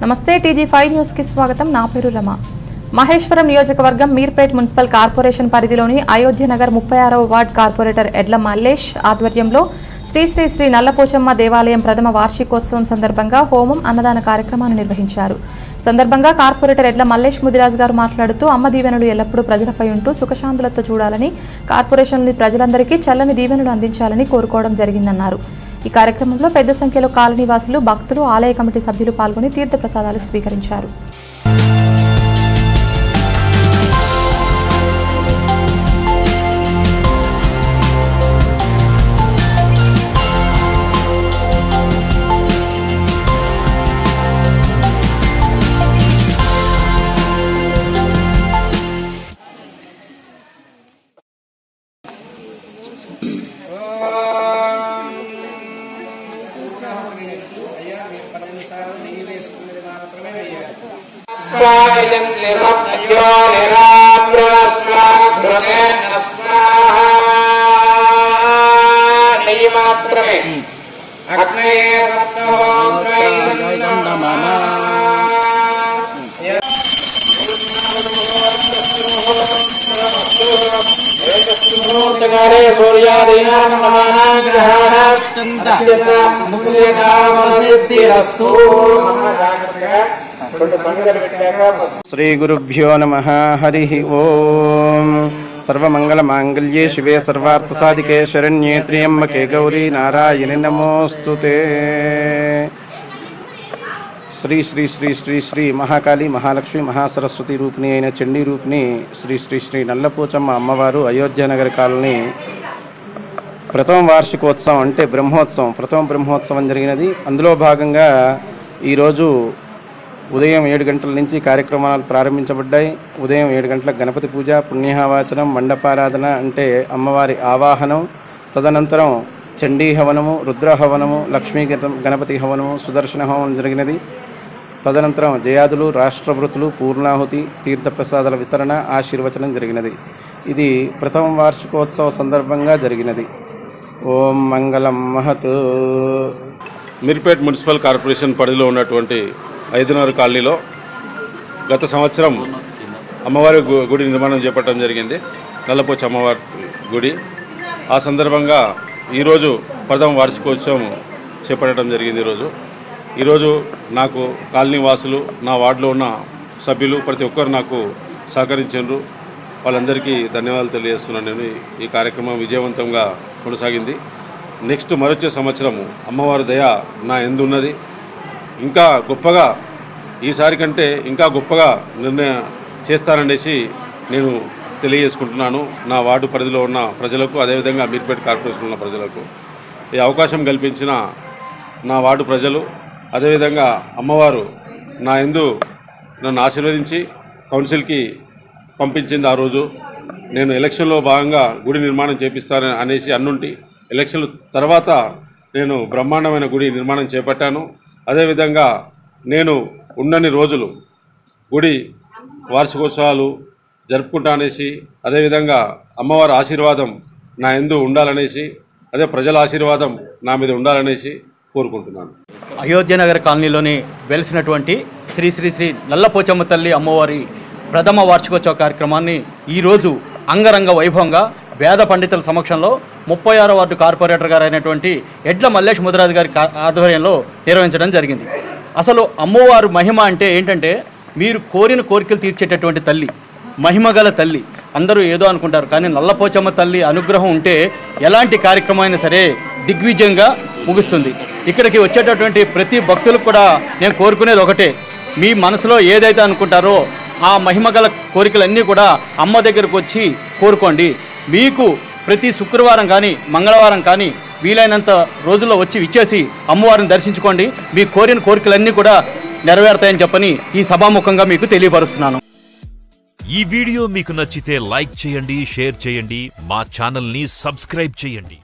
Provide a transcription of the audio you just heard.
నమస్తే టీజీ5 న్యూస్ కి స్వాగతం. నా పేరు రమ. మహేశ్వరం నియోజకవర్గం మీర్పేట్ మున్సిపల్ కార్పొరేషన్ పరిధిలోని అయోధ్య నగర్ 36వ వార్డ్ కార్పొరేటర్ ఎడ్ల మల్లేష్ ఆధ్వర్యంలో శ్రీ శ్రీ శ్రీ నల్లపోచమ్మ దేవాలయం ప్రథమ వార్షికోత్సవం సందర్భంగా హోమం అన్నదాన కార్యక్రమాన్ని నిర్వహించారు. సందర్భంగా కార్పొరేటర్ ఎడ్ల మల్లేష్ ముదిరాజ్ గారు మాట్లాడుతూ అమ్మ దీవెనలు ఎల్లప్పుడూ ప్రజలపై ఉంటూ సుఖశాంతులతో చూడాలని, కార్పొరేషన్లోని ప్రజలందరికీ చల్లని దీవెనలు అందించాలని కోరుకోవడం జరిగిందన్నారు. ఈ కార్యక్రమంలో పెద్ద సంఖ్యలో కాలనీవాసులు, భక్తులు, ఆలయ కమిటీ సభ్యులు పాల్గొని తీర్థ ప్రసాదాలు స్వీకరించారు. శ్రీ గురుభ్యో నమః. హరి ఓం. సర్వమంగళమాంగళ్యే శివే సర్వార్థసాధికే శరణ్యే త్ర్యంబకే గౌరీ నారాయణి నమోస్తుతే. శ్రీ శ్రీ శ్రీ శ్రీ శ్రీ మహాకాళి మహాలక్ష్మి మహాసరస్వతి రూపిణి అయిన చండీ రూపిణి శ్రీ శ్రీ శ్రీ నల్లపోచమ్మ అమ్మవారు అయోధ్య నగర కాలనీ ప్రథమ వార్షికోత్సవం అంటే బ్రహ్మోత్సవం, ప్రథమ బ్రహ్మోత్సవం జరిగినది. అందులో భాగంగా ఈరోజు ఉదయం 7 గంటల నుంచి కార్యక్రమాలు ప్రారంభించబడ్డాయి. ఉదయం 7 గంటలకు గణపతి పూజ, పుణ్యహవాచనం, మండపారాధన అంటే అమ్మవారి ఆవాహనం, తదనంతరం చండీ హవనము, రుద్ర హవనము, లక్ష్మీ గణపతి హవనము, సుదర్శన హవనం జరిగినది. తదనంతరం జయాదులు, రాష్ట్రవృతులు, పూర్ణాహుతి, తీర్థప్రసాదాల వితరణ, ఆశీర్వచనం జరిగినది. ఇది ప్రథమ వార్షికోత్సవ సందర్భంగా జరిగినది. ఓం మంగళం మహత్. మీర్పేట్ మున్సిపల్ కార్పొరేషన్ పరిధిలో ఉన్నటువంటి 5 కాలనీలో గత సంవత్సరం అమ్మవారి గుడి నిర్మాణం చేపట్టడం జరిగింది, నల్లపోచ అమ్మవారి గుడి. ఆ సందర్భంగా ఈరోజు ప్రథమ వార్షికోత్సవం చేపట్టడం జరిగింది. ఈరోజు నాకు కాలనీ వాసులు, నా వార్డులో ఉన్న సభ్యులు ప్రతి ఒక్కరు నాకు సహకరించారు. వాళ్ళందరికీ ధన్యవాదాలు తెలియజేస్తున్నాను. నేను ఈ కార్యక్రమం విజయవంతంగా కొనసాగింది. నెక్స్ట్ మరొచ్చే సంవత్సరం అమ్మవారి దయ నా యందు ఉన్నది. ఇంకా గొప్పగా, ఈసారి కంటే ఇంకా గొప్పగా నిర్ణయం చేస్తాననేసి నేను తెలియజేసుకుంటున్నాను. నా వార్డు పరిధిలో ఉన్న ప్రజలకు, అదేవిధంగా మీర్పేట్ కార్పొరేషన్లో ఉన్న ప్రజలకు ఈ అవకాశం కల్పించిన నా వార్డు ప్రజలు, అదేవిధంగా అమ్మవారు నా యందు నన్ను ఆశీర్వదించి కౌన్సిల్కి పంపించింది. ఆ రోజు నేను ఎలక్షన్లో భాగంగా గుడి నిర్మాణం చేపిస్తాను అనేసి అన్నుంటి, ఎలక్షన్ల తర్వాత నేను బ్రహ్మాండమైన గుడి నిర్మాణం చేపట్టాను. అదేవిధంగా నేను ఉన్నన్ని రోజులు గుడి వార్షికోత్సవాలు జరుపుకుంటా అనేసి, అదేవిధంగా అమ్మవారి ఆశీర్వాదం నా యందు ఉండాలనేసి, అదే ప్రజల ఆశీర్వాదం నా మీద ఉండాలనేసి కోరుకుంటున్నాను. అయోధ్య నగర్ కాలనీలోని వెలిసినటువంటి శ్రీ శ్రీ శ్రీ నల్లపోచమ్మ తల్లి అమ్మవారి ప్రథమ వార్షికోత్సవ కార్యక్రమాన్ని ఈరోజు అంగరంగ వైభవంగా వేద పండితుల సమక్షంలో 36వ వార్డు కార్పొరేటర్ గారు అయినటువంటి ఎడ్ల మల్లేష్ ముదిరాజ్ గారి ఆధ్వర్యంలో నిర్వహించడం జరిగింది. అసలు అమ్మవారు మహిమ అంటే ఏంటంటే, మీరు కోరిన కోరికలు తీర్చేటటువంటి తల్లి, మహిమగల తల్లి. అందరూ ఏదో అనుకుంటారు, కానీ నల్లపోచమ్మ తల్లి అనుగ్రహం ఉంటే ఎలాంటి కార్యక్రమం అయినా సరే దిగ్విజయంగా ముగుస్తుంది. ఇక్కడికి వచ్చేటటువంటి ప్రతి భక్తులకు కూడా నేను కోరుకునేది ఒకటే, మీ మనసులో ఏదైతే అనుకుంటారో ఆ మహిమగల కోరికలన్నీ కూడా అమ్మ దగ్గరకు వచ్చి కోరుకోండి. మీకు ప్రతి శుక్రవారం కానీ మంగళవారం కానీ వీలైనంత రోజుల్లో వచ్చి విచ్చేసి అమ్మవారిని దర్శించుకోండి. మీ కోరిన కోరికలన్నీ కూడా నెరవేరుతాయని చెప్పని ఈ సభాముఖంగా మీకు తెలియపరుస్తున్నాను. ఈ వీడియో మీకు నచ్చితే లైక్ చేయండి, షేర్ చేయండి, మా ఛానల్ని సబ్స్క్రైబ్ చేయండి.